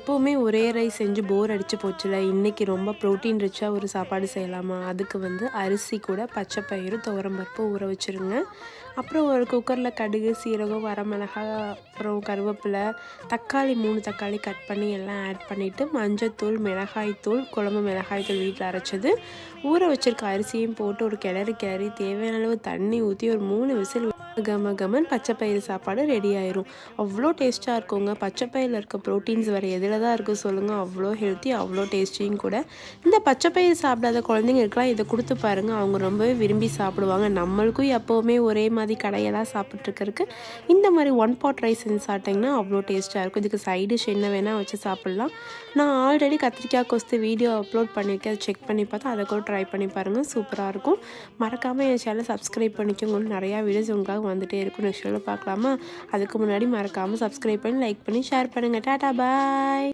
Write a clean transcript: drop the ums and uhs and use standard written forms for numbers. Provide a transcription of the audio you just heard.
எப்போவுமே ஒரே ரைஸ் செஞ்சு போர் அடிச்சு போச்சுல, இன்றைக்கி ரொம்ப ப்ரோட்டீன் ரிச்சாக ஒரு சாப்பாடு செய்யலாமா? அதுக்கு வந்து அரிசி கூட பச்சை பயிறு துவரம்பருப்பு ஊற வச்சுருங்க. அப்புறம் ஒரு குக்கரில் கடுகு, சீரகம், வரமிளகாய், அப்புறம் கருவேப்பிலை, தக்காளி 3 தக்காளி கட் பண்ணி எல்லாம் ஆட் பண்ணிவிட்டு, மஞ்சத்தூள், மிளகாய்த்தூள், குழம்பு மிளகாய்த்தூள் வீட்டில் அரைச்சது, ஊற வச்சுருக்க அரிசியும் போட்டு ஒரு கிளறி தேவையான அளவு தண்ணி ஊற்றி ஒரு 3 விசில் கம கமன் பச்சை பயிறு சாப்பாடு ரெடி ஆயிரும். அவ்வளோ டேஸ்ட்டாக இருக்குங்க. பச்சை பயிரில் இருக்க ப்ரோட்டீன்ஸ் வேறு எதில் தான் இருக்குது சொல்லுங்கள்? அவ்வளோ ஹெல்த்தி, அவ்வளோ டேஸ்டியும் கூட. இந்த பச்சை பயிறு சாப்பிடாத குழந்தைங்களுக்குலாம் இதை கொடுத்து பாருங்கள், அவங்க ரொம்பவே விரும்பி சாப்பிடுவாங்க. நம்மளுக்கும் எப்போவுமே ஒரே மாதிரி கடையெல்லாம் சாப்பிட்ருக்கறக்கு இந்த மாதிரி ஒன் பாட் ரைஸ் செஞ்சு சாப்பிட்டிங்கன்னா அவ்வளோ டேஸ்ட்டாக இருக்கும். இதுக்கு சைட் டிஷ் என்ன வேணால் வச்சு சாப்பிட்லாம். நான் ஆல்ரெடி கத்திரிக்காய் கொஸ்து வீடியோ அப்லோட் பண்ணியிருக்கேன், அதை செக் பண்ணி பார்த்தா அதை கூட ட்ரை பண்ணி பாருங்கள், சூப்பராக இருக்கும். மறக்காமல் என் சேனலை சப்ஸ்கிரைப் பண்ணிக்கோங்க. நிறையா வீடியோஸ் உங்களுக்காக வந்துகிட்டே இருக்கும். நெக்ஸ்ட் வீடியோவில் பார்க்கலாமா? அதுக்கு முன்னாடி மறக்காமல் சப்ஸ்கிரைப் பண்ணி லைக் பண்ணி ஷேர் பண்ணுங்கள். டாடா பாய்.